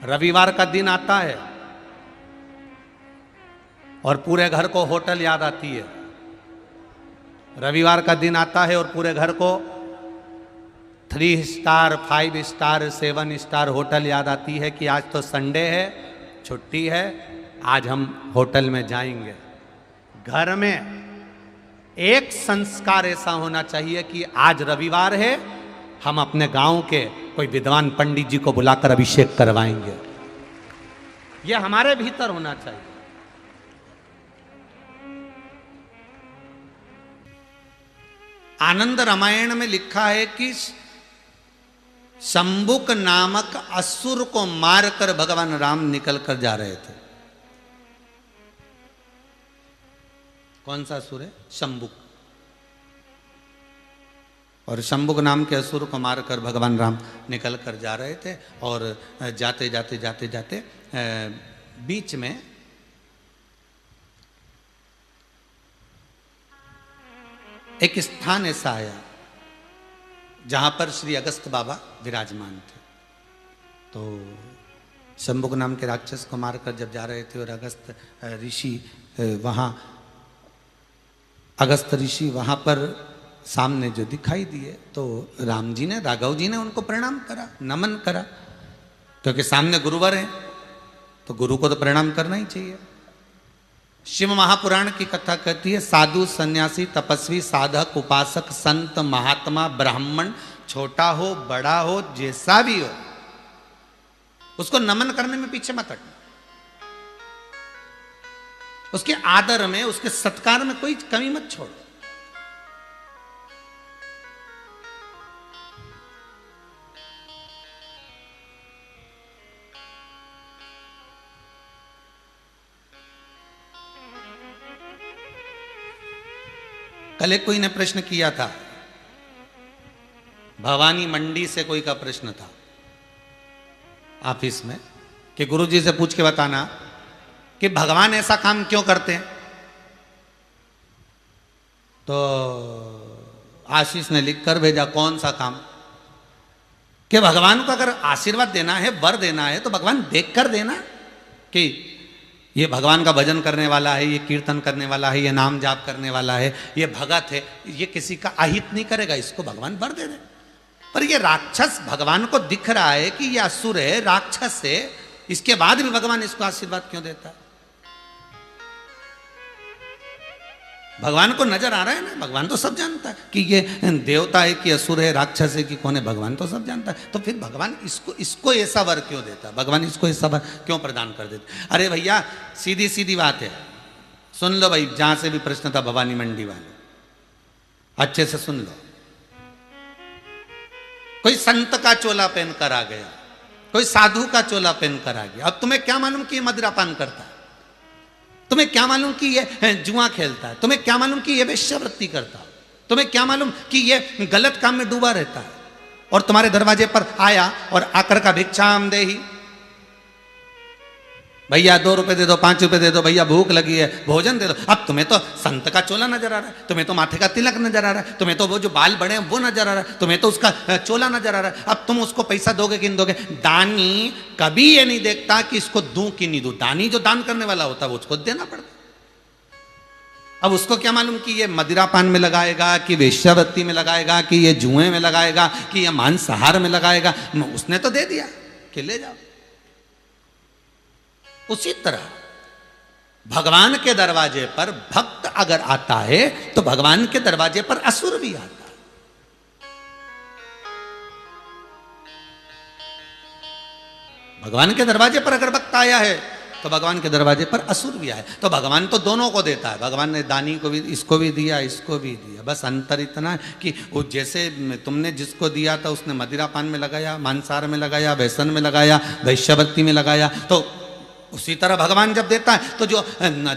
रविवार का दिन आता है और पूरे घर को होटल याद आती है। रविवार का दिन आता है और पूरे घर को 3 स्टार 5 स्टार 7 स्टार होटल याद आती है कि आज तो संडे है, छुट्टी है, आज हम होटल में जाएंगे। घर में एक संस्कार ऐसा होना चाहिए कि आज रविवार है, हम अपने गांव के कोई विद्वान पंडित जी को बुलाकर अभिषेक करवाएंगे। यह हमारे भीतर होना चाहिए। आनंद रामायण में लिखा है कि शंबुक नामक असुर को मारकर भगवान राम निकल कर जा रहे थे। कौन सा असुर है? शंबुक। और शंबुक नाम के असुर को मारकर भगवान राम निकल कर जा रहे थे और जाते जाते जाते जाते बीच में एक स्थान ऐसा आया जहां पर श्री अगस्त बाबा विराजमान थे। तो शंबुक नाम के राक्षस को मारकर जब जा रहे थे और अगस्त ऋषि वहां पर सामने जो दिखाई दिए, तो राम जी ने, राघव जी ने उनको प्रणाम करा, नमन करा, क्योंकि सामने गुरुवर हैं तो गुरु को तो प्रणाम करना ही चाहिए। शिव महापुराण की कथा कहती है, साधु सन्यासी तपस्वी साधक उपासक संत महात्मा ब्राह्मण, छोटा हो बड़ा हो जैसा भी हो, उसको नमन करने में पीछे मत हटना। उसके आदर में, उसके सत्कार में कोई कमी मत छोड़ो। कल एक कोई ने प्रश्न किया था, भवानी मंडी से कोई का प्रश्न था ऑफिस में कि गुरुजी से पूछ के बताना कि भगवान ऐसा काम क्यों करते हैं। तो आशीष ने लिख कर भेजा, कौन सा काम? कि भगवान को अगर आशीर्वाद देना है, वर देना है, तो भगवान देख कर देना कि ये भगवान का भजन करने वाला है, ये कीर्तन करने वाला है, ये नाम जाप करने वाला है, ये भगत है, ये किसी का अहित नहीं करेगा, इसको भगवान वर दे दे। पर ये राक्षस भगवान को दिख रहा है कि ये असुर है, राक्षस है, इसके बाद भी भगवान इसको आशीर्वाद क्यों देता है? भगवान को नजर आ रहा है ना, भगवान तो सब जानता है कि ये देवता है कि असुर है, राक्षस है कि कौन है, भगवान तो सब जानता है। तो फिर भगवान इसको ऐसा वर क्यों देता है? भगवान इसको ऐसा वर क्यों प्रदान कर देता? अरे भैया, सीधी सीधी बात है, सुन लो भाई, जहां से भी प्रश्न था भवानी मंडी वाले, अच्छे से सुन लो। कोई संत का चोला पहन कर आ गया, कोई साधु का चोला पहन कर आ गया। अब तुम्हें क्या मालूम कि ये मदिरापान करता है? तुम्हें क्या मालूम कि ये जुआ खेलता है? तुम्हें क्या मालूम कि ये वेश्यावृत्ति करता है? तुम्हें क्या मालूम कि ये गलत काम में डूबा रहता है? और तुम्हारे दरवाजे पर आया और आकर का भिक्षाम देही, भैया 2 रुपए दे दो, 5 रुपए दे दो, भैया भूख लगी है, भोजन दे दो। अब तुम्हें तो संत का चोला नजर आ रहा है, तुम्हें तो माथे का तिलक नजर आ रहा है, तुम्हें तो वो जो बाल बड़े हैं वो नजर आ रहा है, तुम्हें तो उसका चोला नजर आ रहा है। अब तुम उसको पैसा दोगे कि नहीं दोगे? दानी कभी ये नहीं देखता कि इसको दूं कि नहीं दूं। दानी जो दान करने वाला होता है वो उसको देना पड़ता। अब उसको क्या मालूम कि ये मदिरापान में लगाएगा, कि वेश्यावृत्ति में लगाएगा, कि ये जुए में लगाएगा, कि ये मांसाहार में लगाएगा? उसने तो दे दिया कि ले जाओ। उसी तरह भगवान के दरवाजे पर भक्त अगर आता है तो भगवान के दरवाजे पर असुर भी आता है। भगवान के दरवाजे पर अगर भक्त आया है तो भगवान के दरवाजे पर असुर भी आया। तो भगवान तो दोनों को देता है। भगवान ने दानी को भी, इसको भी दिया, इसको भी दिया। बस अंतर इतना है कि वो जैसे तुमने जिसको दिया था उसने मदिरापान में लगाया, मांसाहार में लगाया, व्यसन में लगाया, वैश्यावृत्ति में लगाया, तो उसी तरह भगवान जब देता है तो जो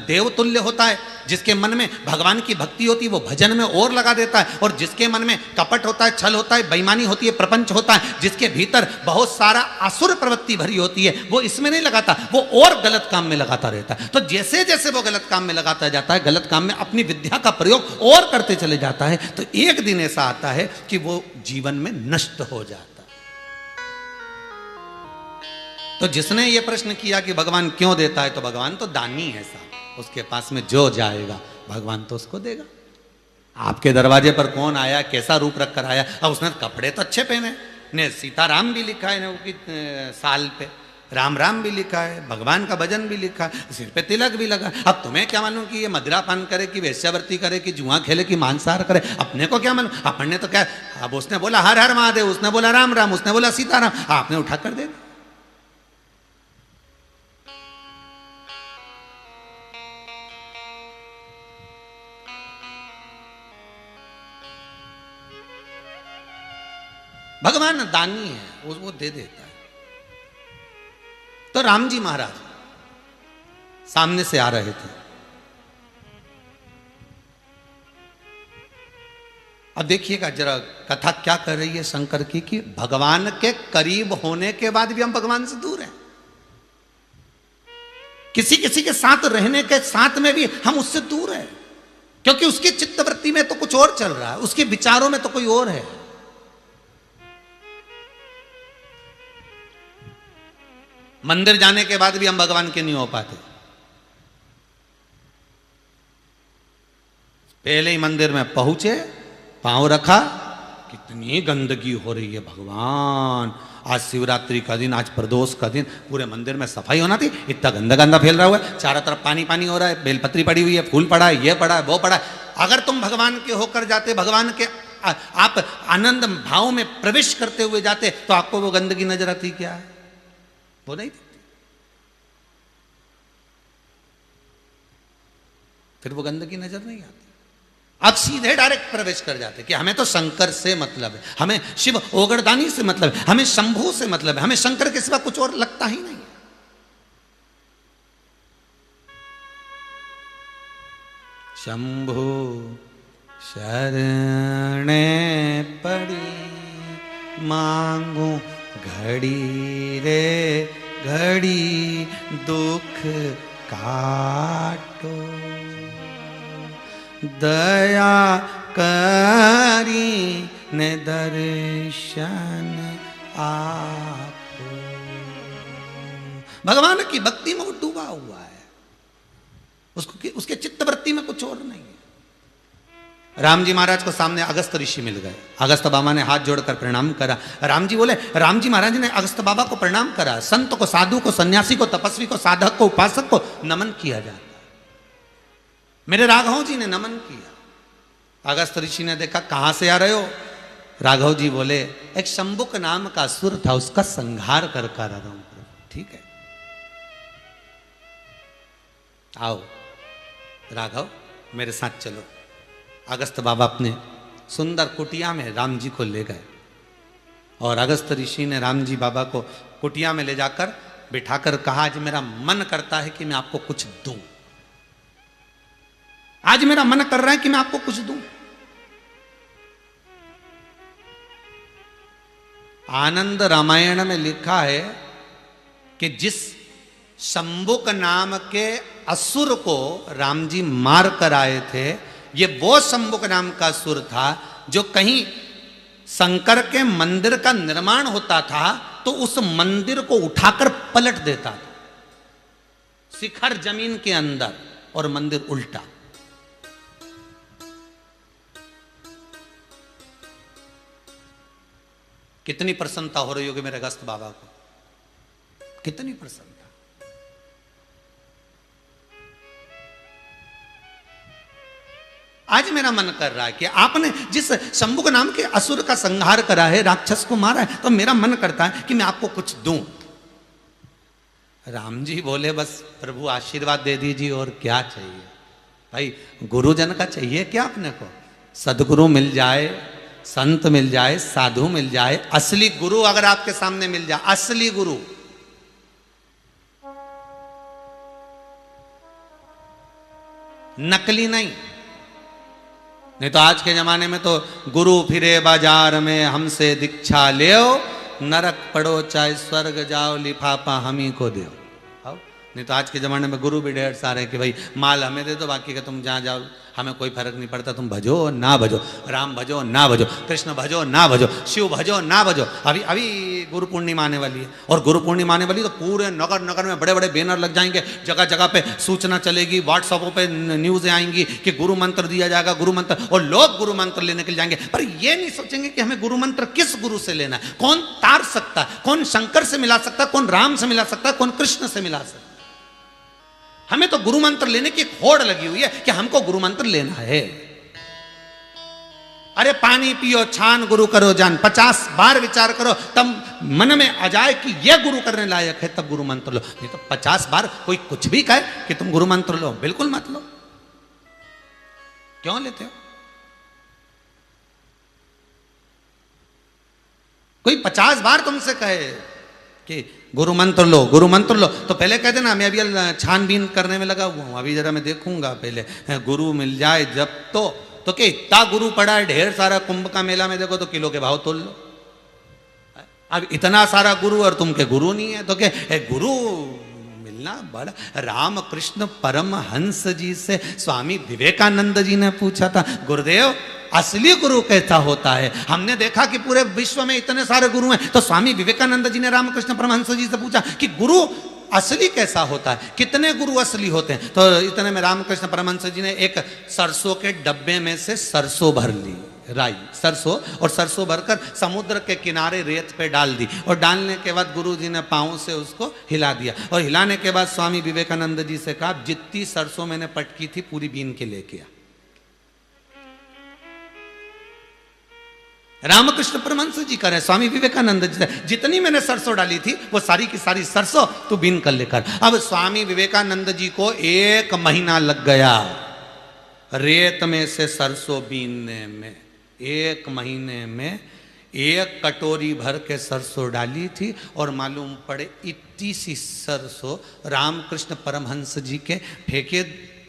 देवतुल्य होता है, जिसके मन में भगवान की भक्ति होती है, वो भजन में और लगा देता है। और जिसके मन में कपट होता है, छल होता है, बेईमानी होती है, प्रपंच होता है, जिसके भीतर बहुत सारा असुर प्रवृत्ति भरी होती है, वो इसमें नहीं लगाता, वो और गलत काम में लगाता रहता है। तो जैसे जैसे वो गलत काम में लगाता जाता है, गलत काम में अपनी विद्या का प्रयोग और करते चले जाता है, तो एक दिन ऐसा आता है कि वो जीवन में नष्ट हो जाता है। तो जिसने ये प्रश्न किया कि भगवान क्यों देता है, तो भगवान तो दानी है साहब, उसके पास में जो जाएगा भगवान तो उसको देगा। आपके दरवाजे पर कौन आया, कैसा रूप रख कर आया, अब उसने कपड़े तो अच्छे पहने, ने सीताराम भी लिखा है कि साल पे, राम राम भी लिखा है, भगवान का भजन भी लिखा है, सिर पे तिलक भी लगा। अब तुम्हें क्या मालूम कि ये मदिरा पान करे कि वेश्यावृत्ति करे कि जुआ खेले कि मांसाहार करे, अपने को क्या मालूम। अपन ने तो क्या, अब उसने बोला हर हर महादेव, उसने बोला राम राम, उसने बोला सीताराम, आपने उठा कर दे दिया। भगवान दानी है, वो दे देता है। तो राम जी महाराज सामने से आ रहे थे। अब देखिएगा जरा कथा क्या कर रही है शंकर की, कि भगवान के करीब होने के बाद भी हम भगवान से दूर हैं। किसी किसी के साथ रहने के साथ में भी हम उससे दूर हैं, क्योंकि उसकी चित्तवृत्ति में तो कुछ और चल रहा है, उसके विचारों में तो कोई और है। मंदिर जाने के बाद भी हम भगवान के नहीं हो पाते। पहले ही मंदिर में पहुंचे, पांव रखा, कितनी गंदगी हो रही है भगवान। आज शिवरात्रि का दिन, आज प्रदोष का दिन, पूरे मंदिर में सफाई होना थी, इतना गंदा गंदा फैल रहा हुआ है, चारों तरफ पानी पानी हो रहा है, बेलपत्री पड़ी हुई है, फूल पड़ा है, ये पड़ा है, वो पड़ा है। अगर तुम भगवान के होकर जाते, भगवान के आप आनंद भाव में प्रवेश करते हुए जाते, तो आपको वो गंदगी नजर आती क्या है? वो नहीं दिखती। फिर वो गंदगी नजर नहीं आती। आप सीधे डायरेक्ट प्रवेश कर जाते कि हमें तो शंकर से मतलब है, हमें शिव ओगरदानी से मतलब है, हमें शंभू से मतलब है, हमें शंकर के सिवा कुछ और लगता ही नहीं है। शंभू शरणे पड़ी मांगू घड़ी रे घड़ी दुख काटो, दया करी ने दर्शन आपो। भगवान की भक्ति में वो डूबा हुआ है, उसको उसके चित्तवृत्ति में कुछ और नहीं है। राम जी महाराज को सामने अगस्त ऋषि मिल गए। अगस्त बाबा ने हाथ जोड़कर प्रणाम करा। राम जी बोले, राम जी महाराज ने अगस्त बाबा को प्रणाम करा। संत को, साधु को, सन्यासी को, तपस्वी को, साधक को, उपासक को नमन किया जाता है। मेरे राघव जी ने नमन किया। अगस्त ऋषि ने देखा, कहां से आ रहे हो? राघव जी बोले, एक शंभुक नाम का असुर था, उसका संहार कर आ रहा हूं। ठीक है, आओ राघव मेरे साथ चलो। अगस्त बाबा अपने सुंदर कुटिया में राम जी को ले गए, और अगस्त ऋषि ने राम जी बाबा को कुटिया में ले जाकर बिठाकर कहा, आज मेरा मन करता है कि मैं आपको कुछ दूं, आज मेरा मन कर रहा है कि मैं आपको कुछ दूं। आनंद रामायण में लिखा है कि जिस शंभुक नाम के असुर को राम जी मार कर आए थे, ये वो शंभुक नाम का असुर था जो कहीं शंकर के मंदिर का निर्माण होता था तो उस मंदिर को उठाकर पलट देता था, शिखर जमीन के अंदर और मंदिर उल्टा। कितनी प्रसन्नता हो रही होगी मेरे अगस्त बाबा को, कितनी प्रसन्नता। आज मेरा मन कर रहा है कि आपने जिस शंभुक नाम के असुर का संहार करा है, राक्षस को मारा है, तो मेरा मन करता है कि मैं आपको कुछ दूं। राम जी बोले, बस प्रभु आशीर्वाद दे दीजिए, और क्या चाहिए भाई? गुरुजन का चाहिए क्या अपने को? सदगुरु मिल जाए, संत मिल जाए, साधु मिल जाए, असली गुरु अगर आपके सामने मिल जाए, असली गुरु, नकली नहीं। नहीं तो आज के जमाने में तो गुरु फिरे बाजार में, हमसे दीक्षा ले, नरक पड़ो चाहे स्वर्ग जाओ, लिफाफा हम ही को दो। नहीं तो आज के ज़माने में गुरु भी ढेर सारे हैं कि भाई माल हमें दे दो, बाकी का तुम जहाँ जाओ हमें कोई फर्क नहीं पड़ता, तुम भजो ना भजो, राम भजो ना भजो, कृष्ण भजो ना भजो, शिव भजो ना भजो। अभी अभी गुरु पूर्णिमा आने वाली है, और गुरु पूर्णिमा आने वाली तो पूरे नगर नगर में बड़े बड़े बैनर लग जाएंगे, जगह जगह पे सूचना चलेगी, व्हाट्सएपों पे न्यूज़ें आएंगी कि गुरु मंत्र दिया जाएगा, गुरु मंत्र, और लोग गुरु मंत्र लेने के लिए जाएंगे। पर ये नहीं सोचेंगे कि हमें गुरु मंत्र किस गुरु से लेना है, कौन तार सकता है, कौन शंकर से मिला सकता है, कौन राम से मिला सकता है, कौन कृष्ण से मिला सकता है। हमें तो गुरु मंत्र लेने की होड़ लगी हुई है कि हमको गुरु मंत्र लेना है। अरे पानी पियो छान गुरु करो जान, 50 बार विचार करो तब मन में आ जाए कि यह गुरु करने लायक है, तब गुरु मंत्र लो। नहीं तो 50 बार कोई कुछ भी कहे कि तुम गुरु मंत्र लो, बिल्कुल मत लो। क्यों लेते हो? कोई 50 बार तुमसे कहे कि गुरु मंत्र लो, गुरु मंत्र लो, तो पहले कह देना मैं अभी छानबीन करने में लगा हुआ हूं, अभी जरा मैं देखूंगा पहले गुरु मिल जाए जब तो क्या इतना गुरु पड़ा है ढेर सारा, कुंभ का मेला में देखो तो किलो के भाव तोल लो। अब इतना सारा गुरु और तुम के गुरु नहीं है, तो क्या गुरु मिलना बड़ा। रामकृष्ण परमहंस जी से स्वामी विवेकानंद जी ने पूछा था, गुरुदेव असली गुरु कैसा होता है? हमने देखा कि पूरे विश्व में इतने सारे गुरु हैं, तो स्वामी विवेकानंद जी ने रामकृष्ण परमहंस जी से पूछा कि गुरु असली कैसा होता है, कितने गुरु असली होते हैं? तो इतने में रामकृष्ण परमहंस जी ने एक सरसों के डब्बे में से सरसों भर ली, राई सरसों, और सरसों भरकर समुद्र के किनारे रेत पे डाल दी, और डालने के बाद गुरु जी ने पांव से उसको हिला दिया, और हिलाने के बाद स्वामी विवेकानंद जी से कहा जितनी सरसों मैंने पटकी थी पूरी बीन के लेके आ। रामकृष्ण परमहंस जी कह रहे स्वामी विवेकानंद जी से, जितनी मैंने सरसों डाली थी वो सारी की सारी सरसों तू बीन कर लेकर। अब स्वामी विवेकानंद जी को 1 महीना लग गया रेत में से सरसों बीनने में। 1 महीने में 1 कटोरी भर के सरसों डाली थी, और मालूम पड़े इतनी सी सरसों रामकृष्ण परमहंस जी के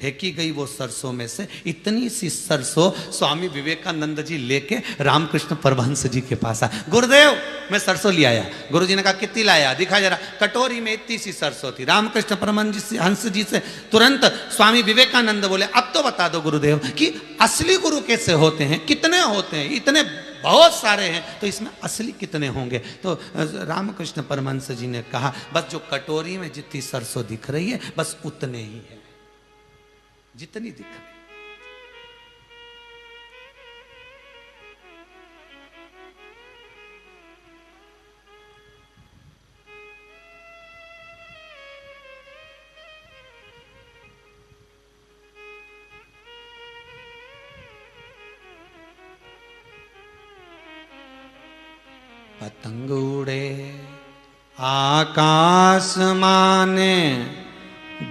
फेंकी गई। वो सरसों में से इतनी सी सरसों स्वामी विवेकानंद जी लेके रामकृष्ण परमहंस जी के पास आए, गुरुदेव मैं सरसों ले आया। गुरु जी ने कहा कितनी लाया, दिखा जरा। कटोरी में इतनी सी सरसों थी। रामकृष्ण परमहंस जी से तुरंत स्वामी विवेकानंद बोले, अब तो बता दो गुरुदेव कि असली गुरु कैसे होते हैं, कितने होते हैं? इतने बहुत सारे हैं, तो इसमें असली कितने होंगे? तो रामकृष्ण परमहंस जी ने कहा बस जो कटोरी में जितनी सरसों दिख रही है बस उतने ही है, जितनी दिख रही। पतंग उड़े आकाश माने,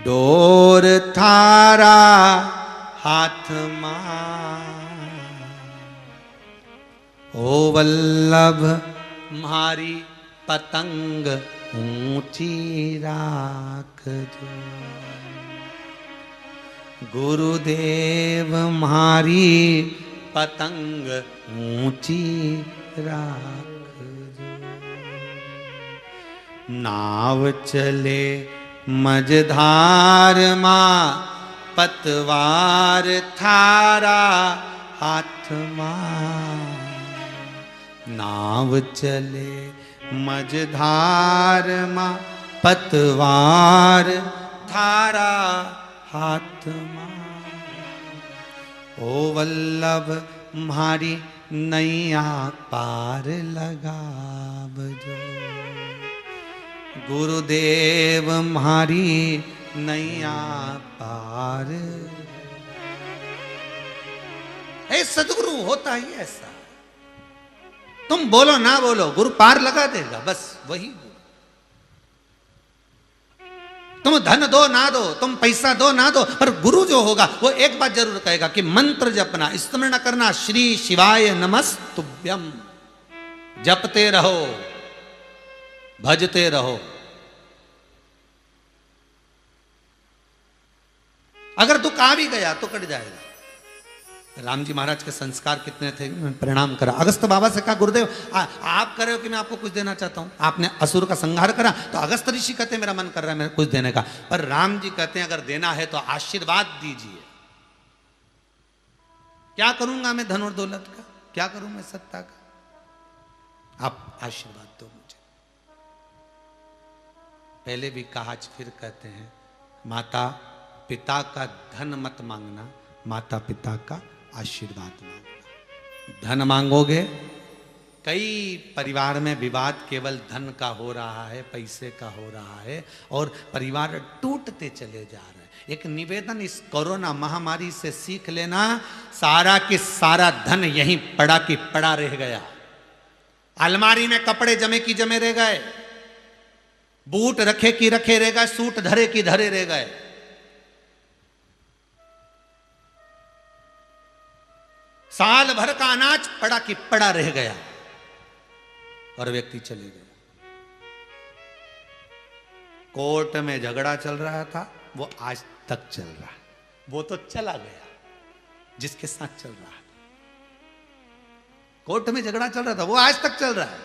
डोर थारा हाथ मां, ओ वल्लभ मारी पतंग ऊंची राख जो, गुरुदेव मारी पतंग ऊंची राख जो, नाव चले मझधार मां, पतवार थारा हाथ मां, नाव चले मझधार मां, पतवार थारा हाथ मां, ओ वल्लभ म्हारी नैया पार लगाव जो, गुरुदेव म्हारी नैया पार। ऐ सदगुरु होता ही ऐसा, तुम बोलो ना बोलो गुरु पार लगा देगा, बस वही गुरु। तुम धन दो ना दो, तुम पैसा दो ना दो, पर गुरु जो होगा वो एक बात जरूर कहेगा कि मंत्र जपना, स्मरण करना, श्री शिवाय नमस्तुभ्यम, जपते रहो, भजते रहो। अगर दुख आ भी गया तो कट जाएगा। राम जी महाराज के संस्कार कितने थे, प्रणाम करा। अगस्त बाबा से कहा गुरुदेव आप कर रहे हो कि मैं आपको कुछ देना चाहता हूं, आपने असुर का संहार करा, तो अगस्त ऋषि कहते हैं मेरा मन कर रहा है मेरे कुछ देने का, पर राम जी कहते हैं अगर देना है तो आशीर्वाद दीजिए। क्या करूंगा मैं धन और दौलत का, क्या करूं मैं सत्ता का? आप आशीर्वाद दो मुझे। पहले भी कहा, आज फिर कहते हैं, माता पिता का धन मत मांगना, माता पिता का आशीर्वाद मांगना। धन मांगोगे, कई परिवार में विवाद केवल धन का हो रहा है, पैसे का हो रहा है, और परिवार टूटते चले जा रहे हैं। एक निवेदन, इस कोरोना महामारी से सीख लेना, सारा की सारा धन यहीं पड़ा की पड़ा रह गया। अलमारी में कपड़े जमे की जमे रह गए, बूट रखे की रखे रह गए, सूट धरे की धरे रह गए। साल भर का अनाज पड़ा की पड़ा रह गया और व्यक्ति चले गए। कोर्ट में झगड़ा चल रहा था, वो आज तक चल रहा है। वो तो चला गया जिसके साथ चल रहा था। कोर्ट में झगड़ा चल रहा था, वो आज तक चल रहा है।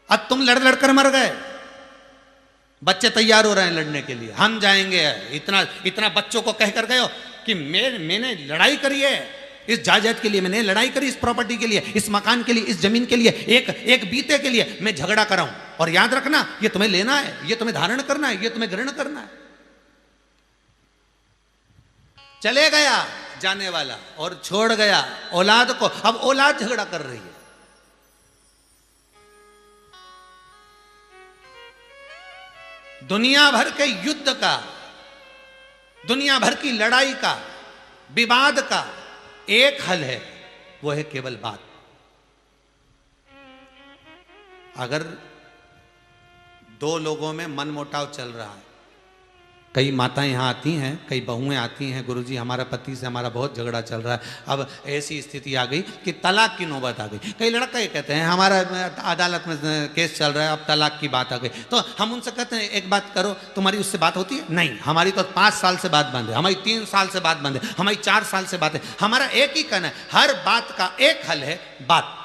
अब तुम लड़ लड़कर मर गए, बच्चे तैयार हो रहे हैं लड़ने के लिए, हम जाएंगे। इतना इतना बच्चों को कहकर गए हो कि मैंने लड़ाई करी है, इस जायदाद के लिए मैंने लड़ाई करी, इस प्रॉपर्टी के लिए, इस मकान के लिए, इस जमीन के लिए, एक बीते के लिए मैं झगड़ा कर रहा हूं। और याद रखना, ये तुम्हें लेना है, ये तुम्हें धारण करना है, ये तुम्हें ग्रहण करना है। चले गया जाने वाला और छोड़ गया औलाद को। अब औलाद झगड़ा कर रही है। दुनिया भर के युद्ध का, दुनिया भर की लड़ाई का, विवाद का एक हल है, वो है केवल बात। अगर दो लोगों में मनमुटाव चल रहा है, कई माताएं यहाँ आती हैं, कई बहुएं आती हैं, गुरुजी हमारा पति से हमारा बहुत झगड़ा चल रहा है, अब ऐसी स्थिति आ गई कि तलाक की नौबत आ गई। कई लड़के ये कहते हैं हमारा अदालत में केस चल रहा है, अब तलाक की बात आ गई। तो हम उनसे कहते हैं एक बात करो, तुम्हारी उससे बात होती है? नहीं, हमारी तो 5 साल से बात बंद है, हमारी 3 साल से बात बंद है, हमारी 4 साल से बात है। हमारा एक ही कहना है, हर बात का एक हल है, बात।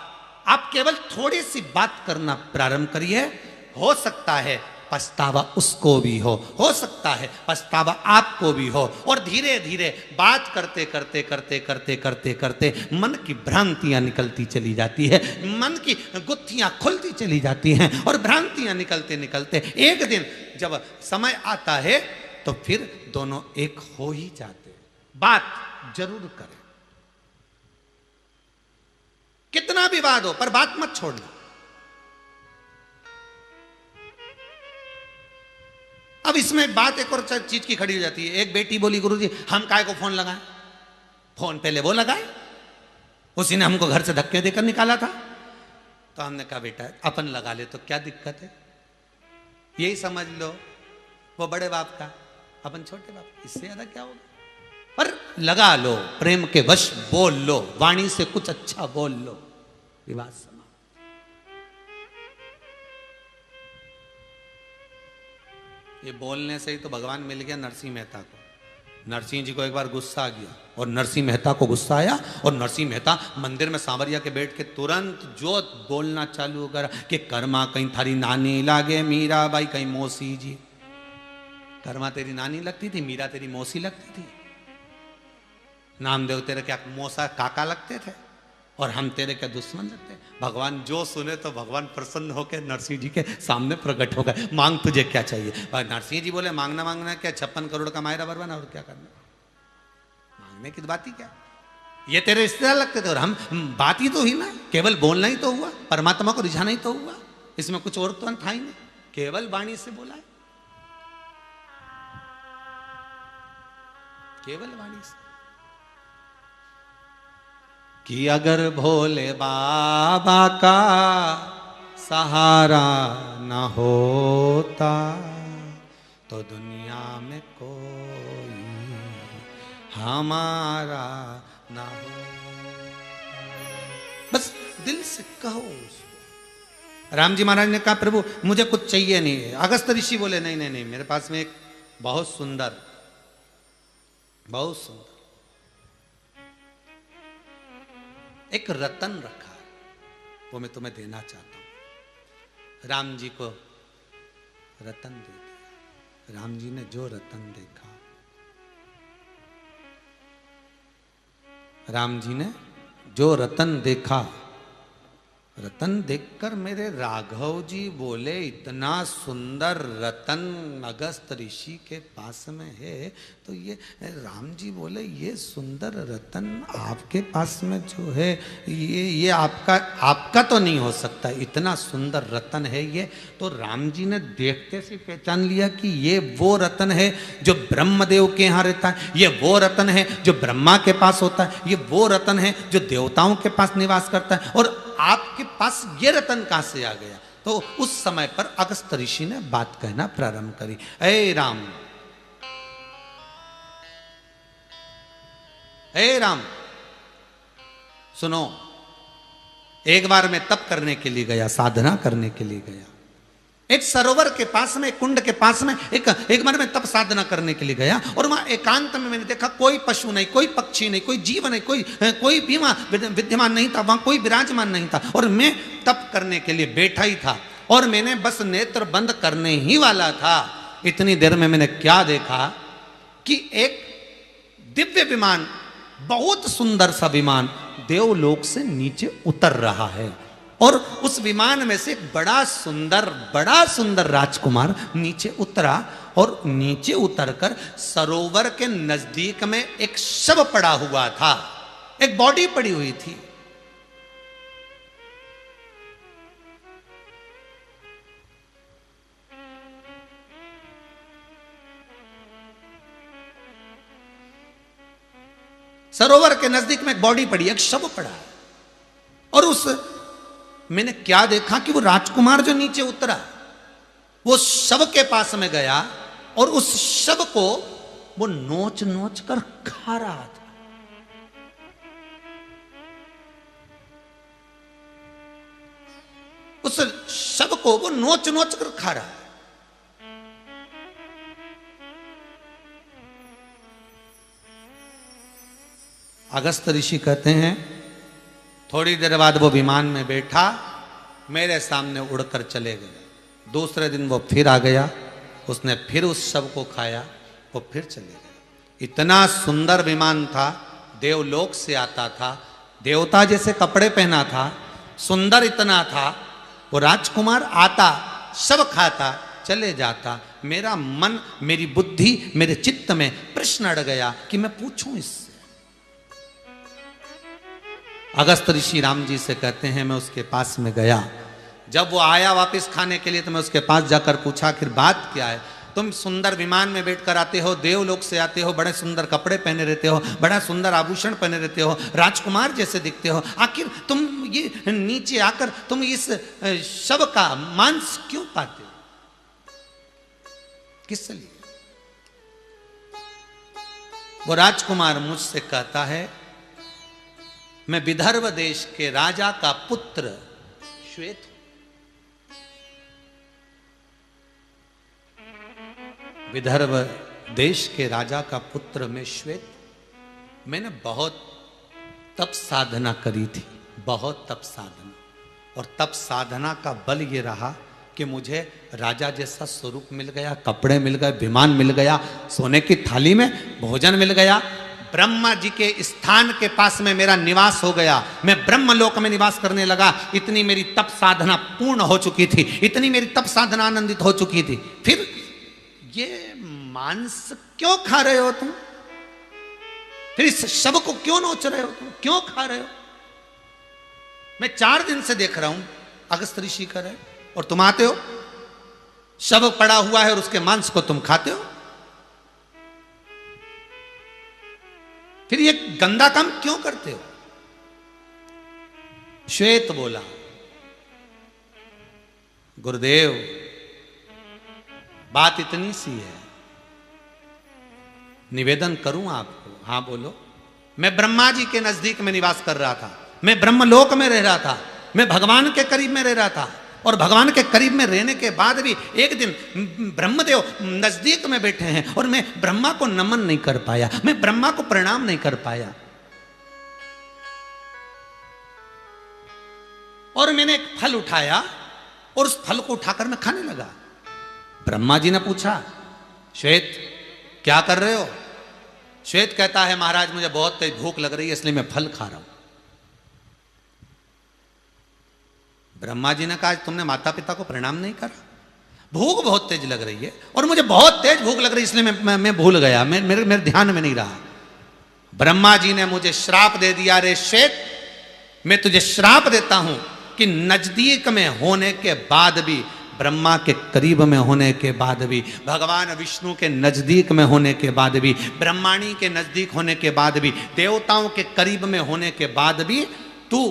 आप केवल थोड़ी सी बात करना प्रारंभ करिए, हो सकता है पछतावा उसको भी हो सकता है पछतावा आपको भी हो। और धीरे धीरे बात करते करते करते करते करते करते मन की भ्रांतियां निकलती चली जाती है, मन की गुत्थियां खुलती चली जाती हैं, और भ्रांतियां निकलते निकलते एक दिन जब समय आता है तो फिर दोनों एक हो ही जाते। बात जरूर करें, कितना विवाद हो, पर बात मत छोड़ना। अब इसमें बात एक और चीज की खड़ी हो जाती है। एक बेटी बोली, गुरुजी हम काय को फोन लगाएं? फोन पहले वो लगाए, उसी ने हमको घर से धक्के देकर निकाला था। तो हमने कहा बेटा अपन लगा ले तो क्या दिक्कत है, यही समझ लो वो बड़े बाप का, अपन छोटे बाप, इससे ज्यादा क्या होगा। पर लगा लो, प्रेम के वश बोल लो, वाणी से कुछ अच्छा बोल लो, विवाद समाप्त। ये बोलने से ही तो भगवान मिल गया नरसिंह मेहता को। नरसिंह जी को एक बार गुस्सा आ गया और नरसिंह मेहता को गुस्सा आया, और नरसिंह मेहता मंदिर में सांवरिया के बैठ के तुरंत जो बोलना चालू करा कि कर्मा कहीं थारी नानी लागे मीरा बाई, कहीं मौसी जी। कर्मा तेरी नानी लगती थी, मीरा तेरी मौसी लगती थी, नामदेव तेरे क्या मौसा काका लगते थे, और हम तेरे क्या दुश्मन लगते। भगवान जो सुने तो भगवान प्रसन्न होकर नरसिंह जी के सामने प्रकट हो गए, मांग तुझे क्या चाहिए। नरसिंह जी बोले मांगना मांगना क्या, 56 करोड़ का मायरा बरवाना, और क्या करना, मांगने की बात ही क्या। ये तेरे रिश्तेदार लगते थे और हम, बात ही तो हुई ना, केवल बोलना ही तो हुआ, परमात्मा को रिझाना ही तो हुआ, इसमें कुछ और तो था ही नहीं, केवल वाणी से बोला है, केवल वाणी से। कि अगर भोले बाबा का सहारा न होता तो दुनिया में कोई हमारा ना हो। बस दिल से कहो उसको। राम जी महाराज ने कहा प्रभु मुझे कुछ चाहिए नहीं। अगस्त ऋषि बोले नहीं नहीं नहीं, मेरे पास में एक बहुत सुंदर एक रतन रखा है, वो मैं तुम्हें देना चाहता हूं। राम जी को रतन दे दिया। राम जी ने जो रतन देखा, राम जी ने जो रतन देखा, रतन देखकर मेरे राघव जी बोले इतना सुंदर रतन अगस्त ऋषि के पास में है, तो ये राम जी बोले ये सुंदर रतन आपके पास में जो है ये आपका तो नहीं हो सकता, इतना सुंदर रतन है ये। तो राम जी ने देखते से पहचान लिया कि ये वो रतन है जो ब्रह्मदेव के यहाँ रहता है, ये वो रतन है जो ब्रह्मा के पास होता है, ये वो रतन है जो देवताओं के पास निवास करता है, और आपके पास ये रतन कहां से आ गया। तो उस समय पर अगस्त ऋषि ने बात कहना प्रारंभ करी, हे राम, हे राम सुनो, एक बार मैं तप करने के लिए गया, साधना करने के लिए गया, एक सरोवर के पास में, एक कुंड के पास में एक बार मैं तप साधना करने के लिए गया, और वहां एकांत में मैंने देखा कोई पशु नहीं, कोई पक्षी नहीं, कोई जीव नहीं, कोई भी वहां विद्यमान नहीं था, वहां कोई विराजमान नहीं था, और मैं तप करने के लिए बैठा ही था, और मैंने बस नेत्र बंद करने ही वाला था। इतनी देर में मैंने क्या देखा कि एक दिव्य विमान, बहुत सुंदर सा विमान देवलोक से नीचे उतर रहा है, और उस विमान में से एक बड़ा सुंदर राजकुमार नीचे उतरा, और नीचे उतरकर सरोवर के नजदीक में एक शव पड़ा हुआ था, एक बॉडी पड़ी हुई थी। सरोवर के नजदीक में एक बॉडी पड़ी, एक शव पड़ा, और उस मैंने क्या देखा कि वो राजकुमार जो नीचे उतरा वो शव के पास में गया, और उस शव को वो नोच नोच कर खा रहा था। उस शव को वो नोच नोच कर खा रहा है। अगस्त ऋषि कहते हैं थोड़ी देर बाद वो विमान में बैठा, मेरे सामने उड़कर चले गए। दूसरे दिन वो फिर आ गया, उसने फिर उस शव को खाया, वो फिर चले गए। इतना सुंदर विमान था, देवलोक से आता था, देवता जैसे कपड़े पहना था, सुंदर इतना था। वो राजकुमार आता, शव खाता, चले जाता। मेरा मन, मेरी बुद्धि, मेरे चित्त में प्रश्न अड़ गया कि मैं पूछूं इससे। अगस्त ऋषि राम जी से कहते हैं मैं उसके पास में गया, जब वो आया वापस खाने के लिए तो मैं उसके पास जाकर पूछा आखिर बात क्या है। तुम सुंदर विमान में बैठकर आते हो, देवलोक से आते हो, बड़े सुंदर कपड़े पहने रहते हो, बड़ा सुंदर आभूषण पहने रहते हो, राजकुमार जैसे दिखते हो, आखिर तुम ये नीचे आकर तुम इस शव का मांस क्यों पाते हो, किस लिए? वो राजकुमार मुझसे कहता है मैं विदर्भ देश के राजा का पुत्र श्वेत हूं। विदर्भ देश के राजा का पुत्र में श्वेत, मैंने बहुत तप साधना करी थी, बहुत तप साधना, और तप साधना का बल ये रहा कि मुझे राजा जैसा स्वरूप मिल गया, कपड़े मिल गए, विमान मिल गया, सोने की थाली में भोजन मिल गया, ब्रह्मा जी के स्थान के पास में मेरा निवास हो गया, मैं ब्रह्मलोक में निवास करने लगा। इतनी मेरी तप साधना पूर्ण हो चुकी थी, इतनी मेरी तप साधना आनंदित हो चुकी थी। फिर ये मांस क्यों खा रहे हो तुम? फिर इस शव को क्यों नोच रहे हो तुम, क्यों खा रहे हो? मैं 4 दिन से देख रहा हूं अगस्त ऋषि कर रहे, और तुम आते हो, शव पड़ा हुआ है और उसके मांस को तुम खाते हो। फिर ये गंदा काम क्यों करते हो? श्वेत बोला, गुरुदेव बात इतनी सी है, निवेदन करूं आपको? हाँ बोलो। मैं ब्रह्मा जी के नजदीक में निवास कर रहा था, मैं ब्रह्मलोक में रह रहा था, मैं भगवान के करीब में रह रहा था, और भगवान के करीब में रहने के बाद भी एक दिन ब्रह्मदेव नजदीक में बैठे हैं और मैं ब्रह्मा को नमन नहीं कर पाया, मैं ब्रह्मा को प्रणाम नहीं कर पाया। और मैंने एक फल उठाया और उस फल को उठाकर मैं खाने लगा। ब्रह्मा जी ने पूछा, श्वेत क्या कर रहे हो? श्वेत कहता है महाराज मुझे बहुत तेज भूख लग रही है इसलिए मैं फल खा रहा हूं। ब्रह्मा जी ने कहा तुमने माता पिता को प्रणाम नहीं करा, भूख बहुत तेज लग रही है और मुझे बहुत तेज भूख लग रही है इसलिए मैं भूल गया, मेरे ध्यान में नहीं रहा। ब्रह्मा जी ने मुझे श्राप दे दिया, रे श्वेत मैं तुझे श्राप देता हूं कि नजदीक में होने के बाद भी, ब्रह्मा के करीब में होने के बाद भी, भगवान विष्णु के नजदीक में होने के बाद भी, ब्रह्माणी के नजदीक होने के बाद भी, देवताओं के करीब में होने के बाद भी तू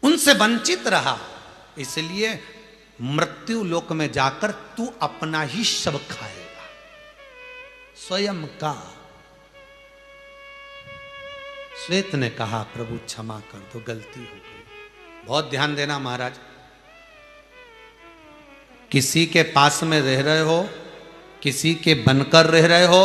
उनसे वंचित रहा, इसलिए मृत्यु लोक में जाकर तू अपना ही शव खाएगा, स्वयं का। श्वेत ने कहा प्रभु क्षमा कर दो, गलती हो गई। बहुत ध्यान देना महाराज, किसी के पास में रह रहे हो, किसी के बनकर रह रहे हो,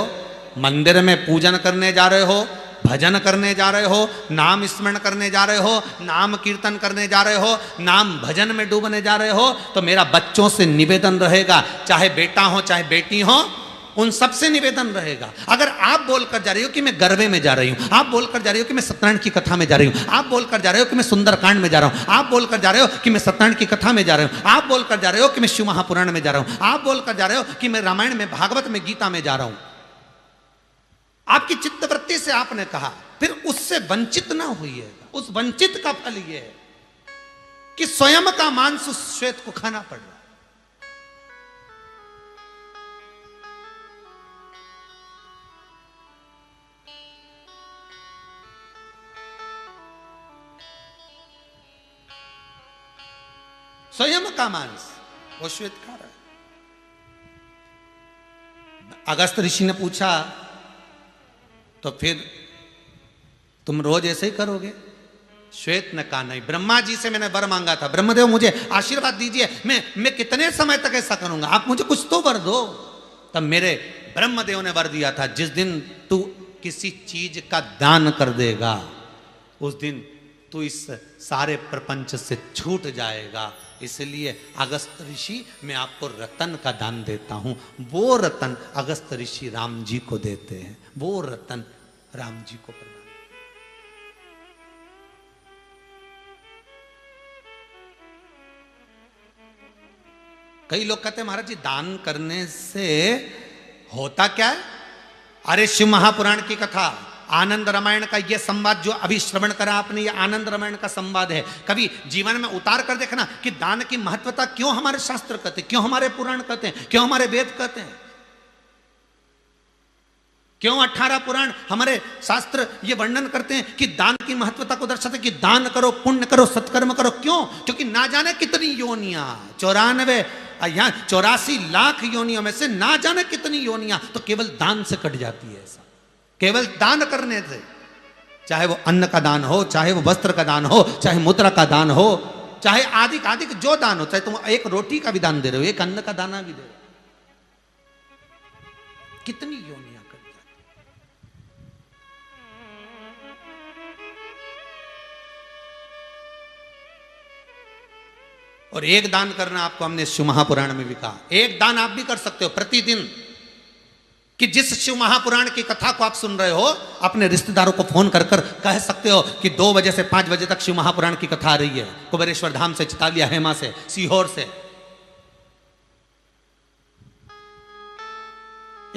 मंदिर में पूजन करने जा रहे हो, भजन करने जा रहे हो, नाम स्मरण करने जा रहे हो, नाम कीर्तन करने जा रहे हो, नाम भजन में डूबने जा रहे हो, तो मेरा बच्चों से निवेदन रहेगा, चाहे बेटा हो चाहे बेटी हो, उन सबसे निवेदन रहेगा। अगर आप बोलकर जा रही हो कि मैं गरबे में जा रही हूं, आप बोलकर जा रही हो कि मैं सत्यनारायण की कथा में जा रही हूं, आप बोलकर जा रहे हो कि मैं सुंदरकांड में जा रहा हूं, आप बोलकर जा रहे हो कि मैं सत्यनारायण की कथा में जा रहा हूं, आप बोलकर जा रहे हो कि मैं शिव महापुराण में जा रहा हूं, आप बोलकर जा रहे हो कि मैं रामायण में, भागवत में, गीता में जा रहा हूं, आपकी चित्तवृत्ति से आपने कहा, फिर उससे वंचित ना होइएगा। उस वंचित का फल यह है कि स्वयं का मांस उस श्वेत को खाना पड़ रहा है। स्वयं का मांस वो श्वेत खा रहा है। अगस्त ऋषि ने पूछा तो फिर तुम रोज ऐसे ही करोगे? श्वेत ने कहा नहीं, ब्रह्मा जी से मैंने वर मांगा था, ब्रह्मदेव मुझे आशीर्वाद दीजिए, मैं कितने समय तक ऐसा करूंगा, आप मुझे कुछ तो वर दो। तब मेरे ब्रह्मदेव ने वर दिया था, जिस दिन तू किसी चीज का दान कर देगा उस दिन तू इस सारे प्रपंच से छूट जाएगा। इसलिए अगस्त ऋषि मैं आपको रतन का दान देता हूं। वो रतन अगस्त ऋषि राम जी को देते हैं, वो रतन राम जी को प्रदान। कई लोग कहते हैं महाराज जी दान करने से होता क्या है? अरे शिव महापुराण की कथा, आनंद रामायण का यह संवाद जो अभी श्रवण करा आपने, ये आनंद रामायण का संवाद है। कभी जीवन में उतार कर देखना कि दान की महत्वता क्यों हमारे शास्त्र कहते हैं, क्यों हमारे पुराण कहते हैं, क्यों हमारे वेद कहते हैं, क्यों 18 पुराण हमारे शास्त्र ये वर्णन करते हैं कि दान की महत्वता को दर्शाते कि दान करो, पुण्य करो, सत्कर्म करो। क्यों? क्योंकि ना जाने कितनी योनियां, 84 लाख योनियों में से ना जाने कितनी योनियां तो केवल दान से कट जाती है। ऐसा केवल दान करने से, चाहे वो अन्न का दान हो, चाहे वो वस्त्र का दान हो, चाहे मुद्रा का दान हो, चाहे आदि आदि जो दान हो, चाहे तुम एक रोटी का भी दान दे रहे हो, एक अन्न का दाना भी दे रहे हो, कितनी योनियां कर जाती। और एक दान करना आपको हमने शिव महापुराण में भी कहा, एक दान आप भी कर सकते हो प्रतिदिन, कि जिस शिव महापुराण की कथा को आप सुन रहे हो अपने रिश्तेदारों को फोन कर कर कह सकते हो कि 2 बजे से 5 बजे तक शिव महापुराण की कथा आ रही है, कुबेरेश्वर धाम से, चितालिया हेमा से, सीहोर से।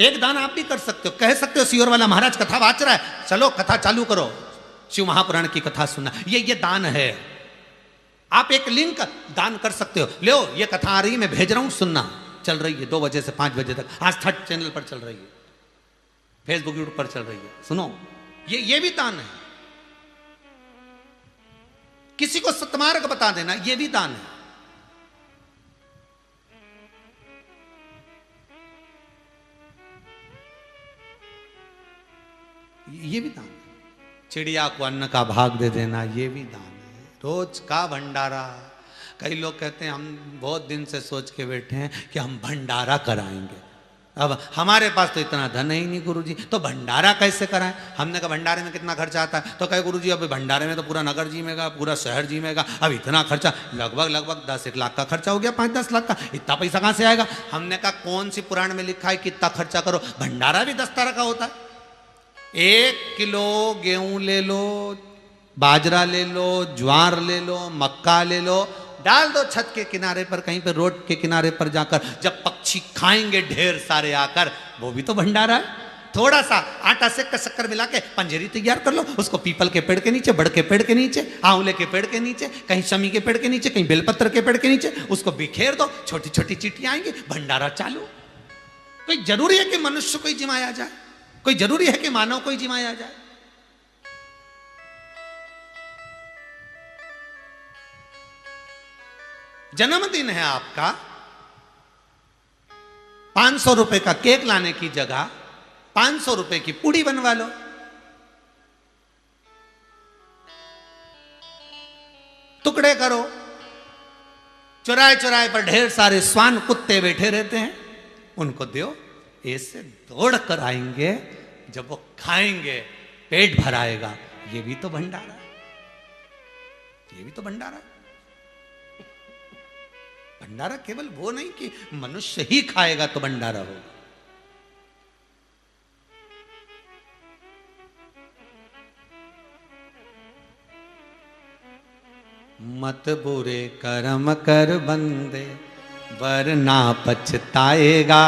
एक दान आप भी कर सकते हो, कह सकते हो सीहोर वाला महाराज कथा वाच रहा है, चलो कथा चालू करो, शिव महापुराण की कथा सुनना, ये दान है। आप एक लिंक दान कर सकते हो, लो ये कथा आ रही है, मैं भेज रहा हूं, सुनना, चल रही है 2 बजे से 5 बजे तक, आस्था चैनल पर चल रही है, फेसबुक यूट्यूब पर चल रही है, सुनो। ये भी दान है। किसी को सत्मार्ग बता देना, ये भी दान है। ये भी दान है। चिड़िया को अन्न का भाग दे देना, ये भी दान है। रोज का भंडारा, कई लोग कहते हैं हम बहुत दिन से सोच के बैठे हैं कि हम भंडारा कराएंगे। अब हमारे पास तो इतना धन है ही नहीं गुरुजी, तो भंडारा कैसे कराएं? हमने कहा भंडारे में कितना खर्चा आता है? तो कहे गुरुजी अब भंडारे में तो पूरा नगर जीमेगा, पूरा शहर जीमेगा, अब इतना खर्चा, लगभग 10-1 लाख का खर्चा हो गया, 5-10 लाख का, इतना पैसा कहाँ से आएगा? हमने कहा कौन सी पुराण में लिखा है कि इतना खर्चा करो? भंडारा भी 10 तरह का होता है। 1 किलो गेहूं ले लो, बाजरा ले लो, ज्वार ले लो, मक्का ले लो, डाल दो छत के किनारे पर, कहीं पर रोड के किनारे पर जाकर, जब पक्षी खाएंगे ढेर सारे आकर, वो भी तो भंडारा है। थोड़ा सा आटा से शक्कर मिला के पंजेरी तैयार कर लो, उसको पीपल के पेड़ के नीचे, बड़ के पेड़ के नीचे, आंवले के पेड़ के नीचे, कहीं शमी के पेड़ के नीचे, कहीं बेलपत्र के पेड़ के नीचे, उसको बिखेर दो, छोटी छोटी चींटियां आएंगी, भंडारा चालू। कोई जरूरी है कि मनुष्य को ही जिमाया जाए? कोई जरूरी है कि मानव को ही जिमाया जाए? जन्मदिन है आपका, 500 रुपए का केक लाने की जगह 500 रुपए की पूड़ी बनवा लो। टुकड़े करो, चौराहे चौराहे पर ढेर सारे स्वान कुत्ते बैठे रहते हैं, उनको दो, ऐसे दौड़ कर आएंगे, जब वो खाएंगे पेट भर आएगा। ये भी तो भंडारा है, ये भी तो भंडारा है। भंडारा केवल वो नहीं कि मनुष्य ही खाएगा तो भंडारा होगा। मत बुरे कर्म कर बंदे, वरना पछताएगा,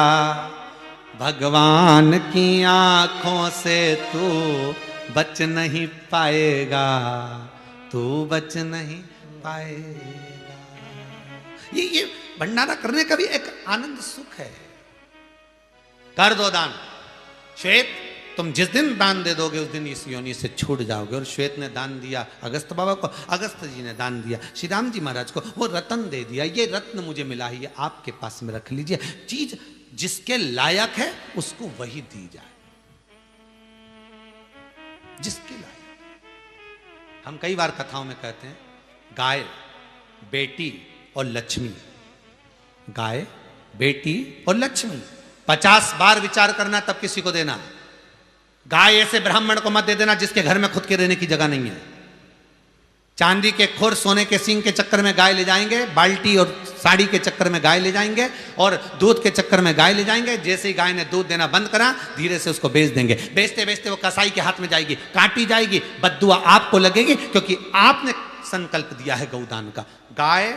भगवान की आंखों से तू बच नहीं पाएगा, तू बच नहीं पाएगा। ये भंडारा करने का भी एक आनंद सुख है। कर दो दान। श्वेत, तुम जिस दिन दान दे दोगे उस दिन इस योनि से छूट जाओगे। और श्वेत ने दान दिया अगस्त बाबा को, अगस्त जी ने दान दिया श्री राम जी महाराज को, वो रत्न दे दिया। ये रत्न मुझे मिला है, ये आपके पास में रख लीजिए। चीज जिसके लायक है उसको वही दी जाए, जिसके लायक। हम कई बार कथाओं में कहते हैं गाय, बेटी और लक्ष्मी, गाय, बेटी और लक्ष्मी। 50 बार विचार करना तब किसी को देना। गाय ऐसे ब्राह्मण को मत दे देना जिसके घर में खुद के रहने की जगह नहीं है। चांदी के खुर, सोने के सींग के चक्कर में गाय ले जाएंगे, बाल्टी और साड़ी के चक्कर में गाय ले जाएंगे, और दूध के चक्कर में गाय ले जाएंगे। जैसे ही गाय ने दूध देना बंद करा, धीरे से उसको बेच देंगे। बेचते बेचते वो कसाई के हाथ में जाएगी, काटी जाएगी, बद्दुआ आपको लगेगी, क्योंकि आपने संकल्प दिया है गौदान का। गाय,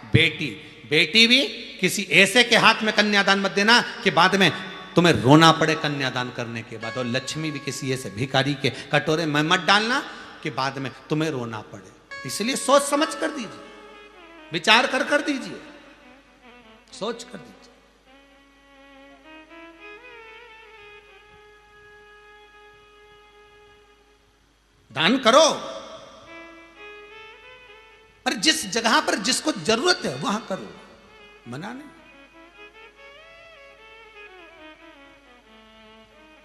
बेटी, बेटी भी किसी ऐसे के हाथ में कन्यादान मत देना कि बाद में तुम्हें रोना पड़े कन्यादान करने के बाद। और लक्ष्मी भी किसी ऐसे भिखारी के कटोरे में मत डालना कि बाद में तुम्हें रोना पड़े। इसलिए सोच समझ कर दीजिए, विचार कर दीजिए, सोच कर दीजिए। दान करो, पर जिस जगह पर जिसको जरूरत है वहां करो, मना नहीं।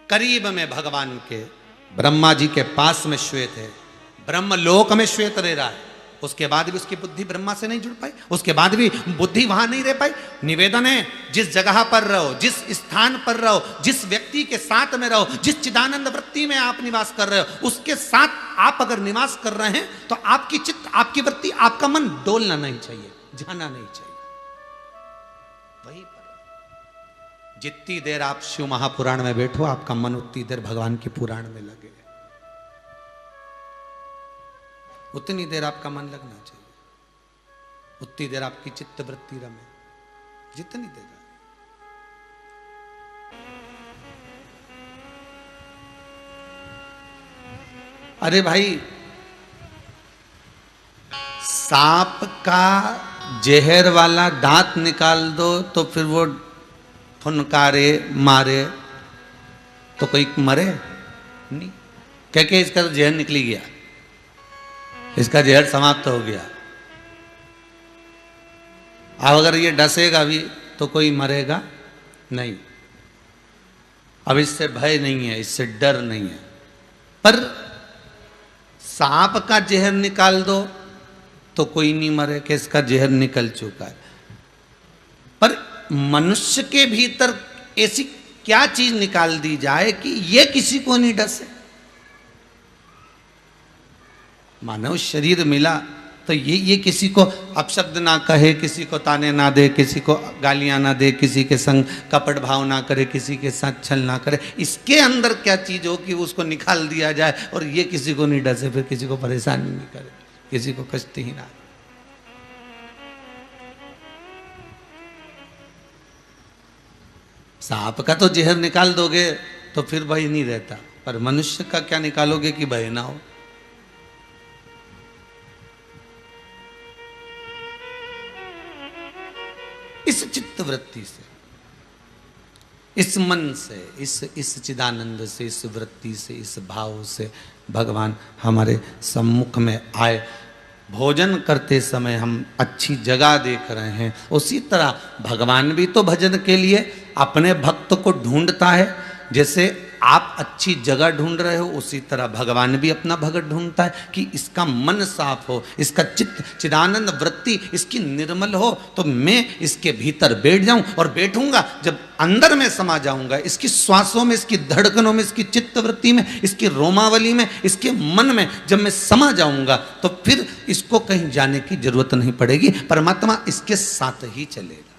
करीब में भगवान के ब्रह्मा जी के पास में श्वेत है, ब्रह्मलोक में श्वेत रह रहा है। उसके बाद भी उसकी बुद्धि ब्रह्मा से नहीं जुड़ पाई, उसके बाद भी बुद्धि वहां नहीं रह पाई। निवेदन है, जिस जगह पर रहो, जिस स्थान पर रहो, जिस व्यक्ति के साथ में रहो, जिस चिदानंद वृत्ति में आप निवास कर रहे हो, उसके साथ आप अगर निवास कर रहे हैं तो आपकी चित्त, आपकी वृत्ति, आपका मन डोलना नहीं चाहिए, जाना नहीं चाहिए। वही पर जितनी देर आप शिव महापुराण में बैठो, आपका मन उतनी देर भगवान के पुराण में लगे, उतनी देर आपका मन लगना चाहिए, उतनी देर आपकी चित्त वृत्ति रमे, जितनी देर। अरे भाई, सांप का जहर वाला दांत निकाल दो तो फिर वो फुनकारे मारे तो कोई मरे नहीं, क्या क्या इसका तो जहर निकली गया, इसका जहर समाप्त हो गया। अब अगर ये डसेगा भी तो कोई मरेगा नहीं। अब इससे भय नहीं है, इससे डर नहीं है। पर सांप का जहर निकाल दो तो कोई नहीं मरे कि इसका जहर निकल चुका है। पर मनुष्य के भीतर ऐसी क्या चीज निकाल दी जाए कि ये किसी को नहीं डसे। मानव शरीर मिला तो ये किसी को अपशब्द ना कहे, किसी को ताने ना दे, किसी को गालियां ना दे, किसी के संग कपट भाव ना करे, किसी के साथ छल ना करे। इसके अंदर क्या चीज हो कि उसको निकाल दिया जाए और ये किसी को नहीं डसे, फिर किसी को परेशान नहीं करे, किसी को कष्ट ही ना। सांप का तो जहर निकाल दोगे तो फिर भय नहीं रहता, पर मनुष्य का क्या निकालोगे कि भय ना हो। इस चित्त वृत्ति से, इस मन से, इस चिदानंद से, इस वृत्ति से, इस भाव से भगवान हमारे सम्मुख में आए। भोजन करते समय हम अच्छी जगह देख रहे हैं, उसी तरह भगवान भी तो भजन के लिए अपने भक्त को ढूंढता है। जैसे आप अच्छी जगह ढूंढ रहे हो, उसी तरह भगवान भी अपना भगत ढूंढता है कि इसका मन साफ हो, इसका चित्त चिदानंद वृत्ति इसकी निर्मल हो, तो मैं इसके भीतर बैठ जाऊं। और बैठूंगा जब अंदर में समा जाऊंगा, इसकी श्वासों में, इसकी धड़कनों में, इसकी चित्त वृत्ति में, इसकी रोमावली में, इसके मन में जब मैं समा जाऊंगा तो फिर इसको कहीं जाने की जरूरत नहीं पड़ेगी, परमात्मा इसके साथ ही चलेगा।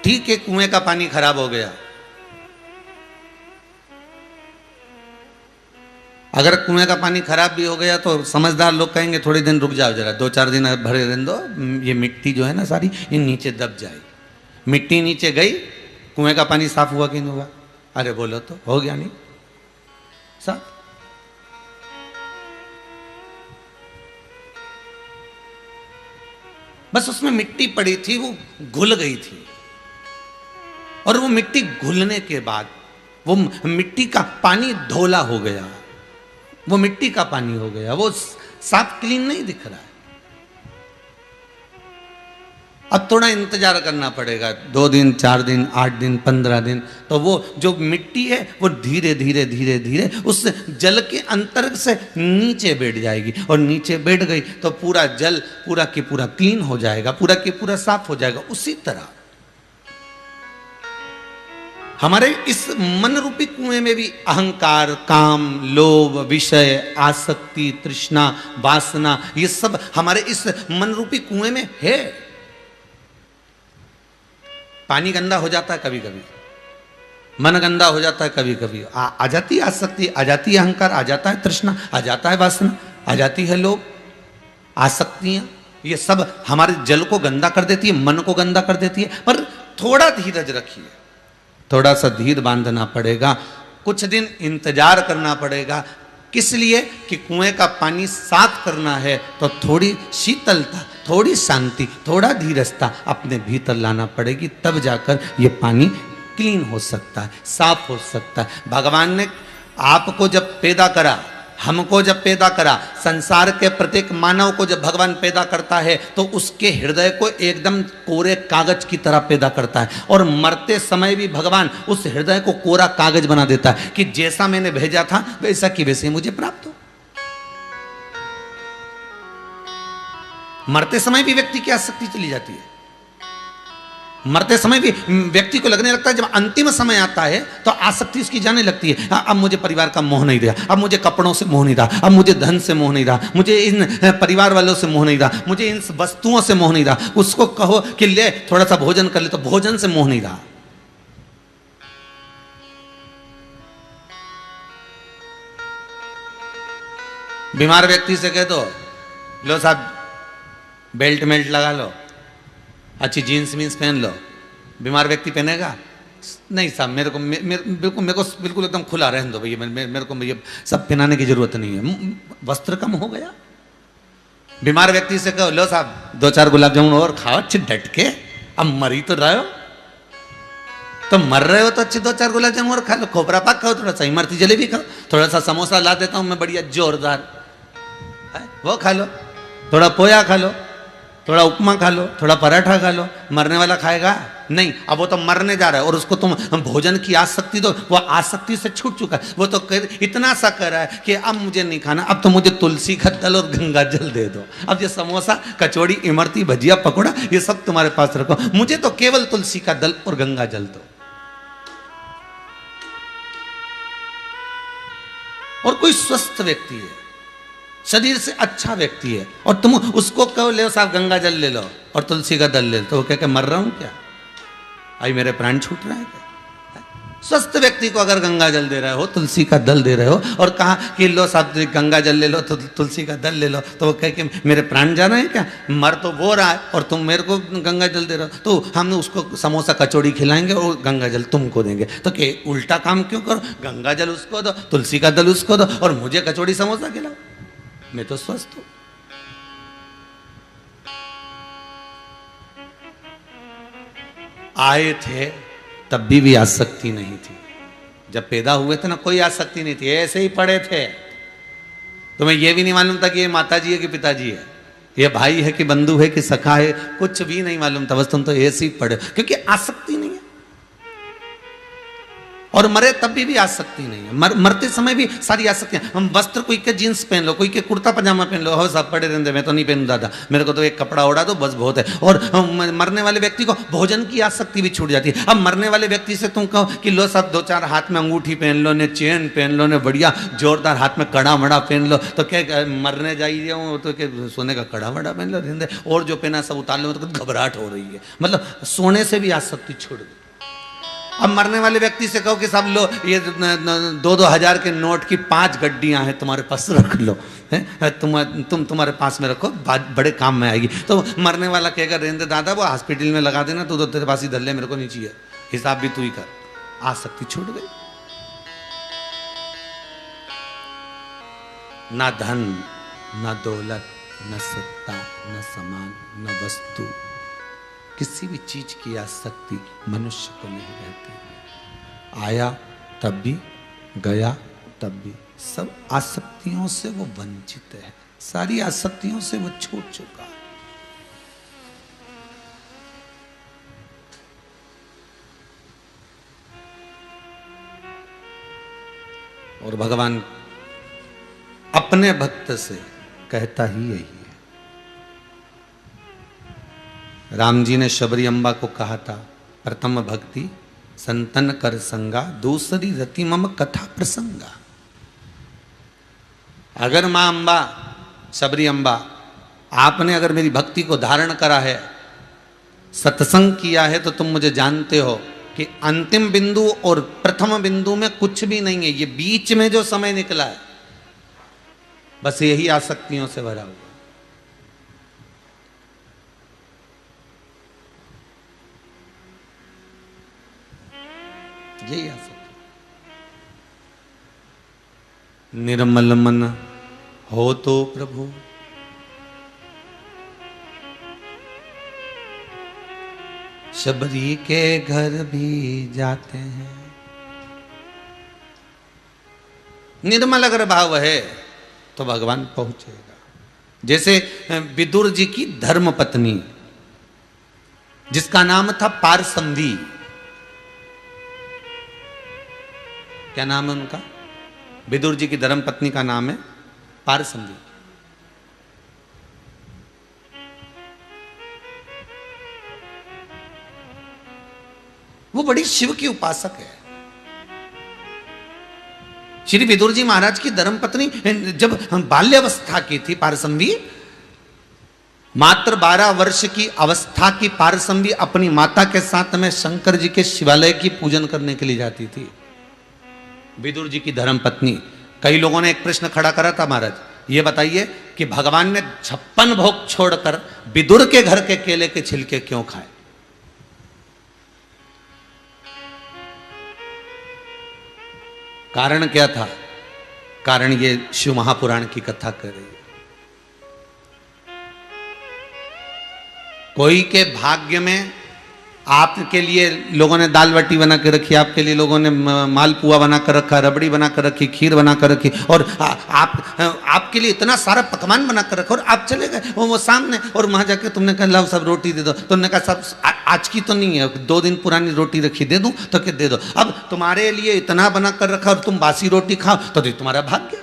ठीक है, कुएं का पानी खराब हो गया, अगर कुएं का पानी खराब भी हो गया तो समझदार लोग कहेंगे थोड़े दिन रुक जाओ, जरा 2-4 दिन भरे रहने दो, ये मिट्टी जो है ना सारी ये नीचे दब जाएगी। मिट्टी नीचे गई, कुएं का पानी साफ हुआ कि नहीं हुआ? अरे बोलो तो, हो गया नहीं साफ? बस उसमें मिट्टी पड़ी थी, वो घुल गई थी, और वो मिट्टी घुलने के बाद वो मिट्टी का पानी धोला हो गया, वो मिट्टी का पानी हो गया, वो साफ क्लीन नहीं दिख रहा है। अब थोड़ा इंतजार करना पड़ेगा, 2 दिन, 4 दिन, 8 दिन, 15 दिन, तो वो जो मिट्टी है वो धीरे धीरे धीरे धीरे उस जल के अंतर से नीचे बैठ जाएगी, और नीचे बैठ गई तो पूरा जल पूरा की पूरा क्लीन हो जाएगा, पूरा की पूरा साफ हो जाएगा। उसी तरह हमारे इस मन रूपी कुएं में भी अहंकार, काम, लोभ, विषय, आसक्ति, तृष्णा, वासना, ये सब हमारे इस मन रूपी कुएं में है। पानी गंदा हो जाता है कभी कभी, मन गंदा हो जाता है कभी कभी, आ जाती है आसक्ति, आ जाती है अहंकार, आ जाता है तृष्णा, आ जाता है वासना, आ जाती है लोभ, आसक्तियां, ये सब हमारे जल को गंदा कर देती है, मन को गंदा कर देती है। पर थोड़ा धीरज रखिए, थोड़ा सा धीर बांधना पड़ेगा, कुछ दिन इंतजार करना पड़ेगा। किस लिए? कि कुएं का पानी साफ करना है तो थोड़ी शीतलता, थोड़ी शांति, थोड़ा धीरजता अपने भीतर लाना पड़ेगी, तब जाकर ये पानी क्लीन हो सकता है, साफ हो सकता है। भगवान ने आपको जब पैदा करा, हमको जब पैदा करा, संसार के प्रत्येक मानव को जब भगवान पैदा करता है तो उसके हृदय को एकदम कोरे कागज की तरह पैदा करता है, और मरते समय भी भगवान उस हृदय को कोरा कागज बना देता है कि जैसा मैंने भेजा था वैसा की वैसे मुझे प्राप्त हो। मरते समय भी व्यक्ति की आसक्ति चली जाती है, मरते समय भी व्यक्ति को लगने लगता है, जब अंतिम समय आता है तो आसक्ति उसकी जाने लगती है। अब मुझे परिवार का मोह नहीं रहा, अब मुझे कपड़ों से मोह नहीं रहा, अब मुझे धन से मोह नहीं रहा, मुझे इन परिवार वालों से मोह नहीं रहा, मुझे इन वस्तुओं से मोह नहीं रहा। उसको कहो कि ले थोड़ा सा भोजन कर ले, तो भोजन से मोह नहीं रहा। बीमार व्यक्ति से कह दो, लो साहब बेल्ट मेल्ट लगा लो, अच्छी जीन्स वीन्स पहन लो, बीमार व्यक्ति पहनेगा? नहीं साहब, मेरे को बिल्कुल एकदम खुला रहने दो भैया, मेरे को ये सब पहनाने की जरूरत नहीं है। वस्त्र कम हो गया। बीमार व्यक्ति से कहो, लो साहब 2-4 गुलाब जामुन और खाओ अच्छे डट के, अब मर ही तो रहे हो, तो मर रहे हो तो अच्छे 2-4 गुलाब जामुन और खा लो, खोपरा पाक खाओ, थोड़ा सा इमरती जलेबी खाओ, थोड़ा सा समोसा ला देता हूँ मैं बढ़िया जोरदार, वो खा लो, थोड़ा पोया खा लो, थोड़ा उपमा खा लो, थोड़ा पराठा खा लो। मरने वाला खाएगा? नहीं, अब वो तो मरने जा रहा है और उसको तुम भोजन की आसक्ति दो, वो आसक्ति से छूट चुका है। वो तो इतना सा कर रहा है कि अब मुझे नहीं खाना, अब तो मुझे तुलसी का दल और गंगा जल दे दो। अब ये समोसा, कचौड़ी, इमरती, भजिया, पकौड़ा, ये सब तुम्हारे पास रखो, मुझे तो केवल तुलसी का दल और गंगा जल दो। और कोई स्वस्थ व्यक्ति है, शरीर से अच्छा व्यक्ति है, और तुम उसको कहो ले साहब गंगा जल ले लो और तुलसी का दल ले लो, तो वो कह के मर रहा हूं क्या, आई मेरे प्राण छूट रहा है क्या? स्वस्थ व्यक्ति को अगर गंगा जल दे रहे हो, तुलसी का दल दे रहे हो, और कहा कि लो साहब गंगा जल ले लो, तो तुलसी का दल ले लो, तो वो कह के मेरे प्राण जा रहे हैं क्या? मर तो वो रहा है और तुम मेरे को गंगा जल दे रहे हो, तो हम उसको समोसा कचौड़ी खिलाएंगे और गंगा जल तुमको देंगे। तो क्या उल्टा काम क्यों करो? गंगा जल उसको दो, तुलसी का दल उसको दो, और मुझे कचौड़ी समोसा खिलाओ, मैं तो स्वस्थ हूं। आए थे तब भी आसक्ति नहीं थी, जब पैदा हुए थे ना कोई आसक्ति नहीं थी, ऐसे ही पड़े थे। तुम्हें यह भी नहीं मालूम था कि ये माता जी है कि पिताजी है, ये भाई है कि बंधु है कि सखा है, कुछ भी नहीं मालूम था, बस तुम तो ऐसे ही पड़े, क्योंकि आसक्ति नहीं है। और मरे तब भी आसक्ति नहीं है, मरते समय भी सारी आसक्तियां। हम वस्त्र, कोई के जींस पहन लो, कोई के कुर्ता पजामा पहन लो, हो सब पड़े रहते, मैं तो नहीं पहनू दादा, मेरे को तो एक कपड़ा ओढ़ा दो बस बहुत है। और मरने वाले व्यक्ति को भोजन की आसक्ति भी छूट जाती है। अब मरने वाले व्यक्ति से तुम कहो कि लो सब दो चार हाथ में अंगूठी पहन लो, ने चेन पहन लो, ने बढ़िया जोरदार हाथ में कड़ा मड़ा पहन लो, तो क्या मरने जाइए तो क्या सोने का कड़ा मड़ा पहन लो, रिंदे और जो पहना सब उतार लो, तो घबराहट हो रही है, मतलब सोने से भी आसक्ति छूट गई। अब मरने वाले व्यक्ति से कहो कि सब लो ये 2-2 हजार के नोट की 5 गड्डियां हैं तुम्हारे पास, रख लो, है तुम तुम्हारे पास में रखो, बड़े काम में आएगी। तो मरने वाला कहेगा रेंदे दादा वो हॉस्पिटल में लगा देना, तू तो तेरे पास ही धल्ले, मेरे को नहीं चाहिए, हिसाब भी तू ही कर। आसक्ति छूट गई। ना धन, ना दौलत, न सत्ता, न सम्मान, न वस्तु, किसी भी चीज की आसक्ति मनुष्य को नहीं रहती। आया तब भी, गया तब भी, सब आसक्तियों से वो वंचित है, सारी आसक्तियों से वो छूट चुका है। और भगवान अपने भक्त से कहता ही यही है। राम जी ने शबरी अम्बा को कहा था, प्रथम भक्ति संतन कर संगा, दूसरी रति मम कथा प्रसंगा। अगर मां अम्बा, शबरी अम्बा, आपने अगर मेरी भक्ति को धारण करा है, सत्संग किया है, तो तुम मुझे जानते हो कि अंतिम बिंदु और प्रथम बिंदु में कुछ भी नहीं है, ये बीच में जो समय निकला है बस यही आसक्तियों से भरा हुआ। यही आसक्ति। निर्मल मन हो तो प्रभु शबरी के घर भी जाते हैं। निर्मल अगर भाव है तो भगवान पहुंचेगा। जैसे विदुर जी की धर्म पत्नी जिसका नाम था पारसंधी, क्या नाम है उनका? विदुर जी की धर्म पत्नी का नाम है पारसंधी। वो बड़ी शिव की उपासक है। श्री विदुर जी महाराज की धर्मपत्नी जब बाल्यावस्था की थी पारसंवी, मात्र 12 वर्ष की अवस्था की पारसंवी अपनी माता के साथ में शंकर जी के शिवालय की पूजन करने के लिए जाती थी। विदुर जी की धर्मपत्नी। कई लोगों ने एक प्रश्न खड़ा करा था, महाराज ये बताइए कि भगवान ने 56 भोग छोड़कर विदुर के घर के केले के छिलके क्यों खाए? कारण क्या था? कारण ये शिव महापुराण की कथा कर रही है। कोई के भाग्य में आपके लिए लोगों ने दाल बाटी बना के रखी, आपके लिए लोगों ने मालपुआ बना कर रखा, रबड़ी बना कर रखी, खीर बना कर रखी, और आपके लिए इतना सारा पकवान बना कर रखा, और आप चले गए वो सामने, और वहां जाके तुमने कहा लाओ सब रोटी दे दो, तुमने कहा सब आज की तो नहीं है, 2 दिन पुरानी रोटी रखी, दे दूं तो क्या दे दो। अब तुम्हारे लिए इतना बना कर रखा और तुम बासी रोटी खाओ तो तुम्हारा भाग्य।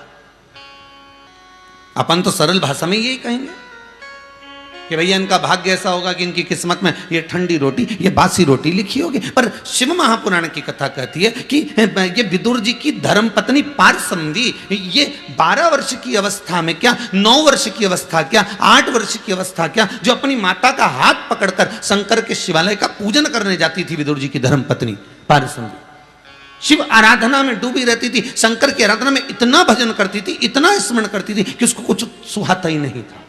अपन तो सरल भाषा में यही कहेंगे कि भैया इनका भाग्य ऐसा होगा कि इनकी किस्मत में ये ठंडी रोटी, ये बासी रोटी लिखी होगी। पर शिव महापुराण की कथा कहती है कि ये विदुर जी की धर्म पत्नी पारसमवी, ये 12 वर्ष की अवस्था में क्या, 9 वर्ष की अवस्था क्या, 8 वर्ष की अवस्था क्या, जो अपनी माता का हाथ पकड़कर शंकर के शिवालय का पूजन करने जाती थी, विदुर जी की धर्म पत्नी पारसमवी शिव आराधना में डूबी रहती थी, शंकर की आराधना में इतना भजन करती थी, इतना स्मरण करती थी कि उसको कुछ सुहाता ही नहीं था।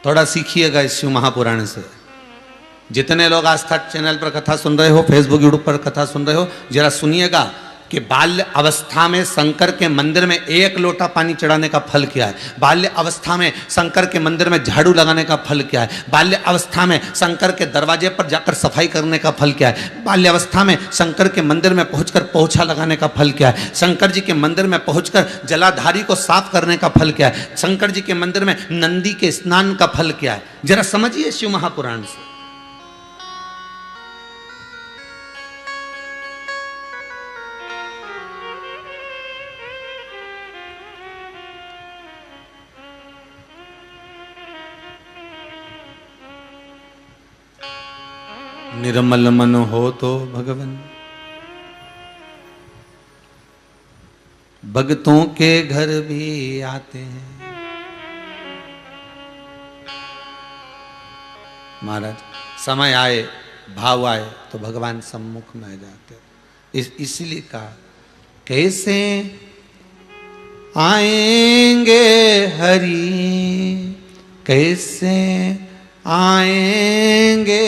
थोड़ा सीखिएगा इस शिव महापुराण से। जितने लोग आस्था चैनल पर कथा सुन रहे हो, फेसबुक यूट्यूब पर कथा सुन रहे हो, जरा सुनिएगा कि बाल्य अवस्था में शंकर के मंदिर में 1 लोटा पानी चढ़ाने का फल क्या है, बाल्य अवस्था में शंकर के मंदिर में झाड़ू लगाने का फल क्या है, बाल्य अवस्था में शंकर के दरवाजे पर जाकर सफाई करने का फल क्या है, बाल्य अवस्था में शंकर के मंदिर में पहुंचकर पोछा लगाने का फल क्या है, शंकर जी के मंदिर में पहुंचकर जलाधारी को साफ करने का फल क्या है, शंकर जी के मंदिर में नंदी के स्नान का फल क्या है। जरा समझिए शिव महापुराण से। निर्मल मन हो तो भगवन भक्तों के घर भी आते हैं। महाराज समय आए, भाव आए तो भगवान सम्मुख में आ जाते। इसलिए कहा कैसे आएंगे हरि, कैसे आएंगे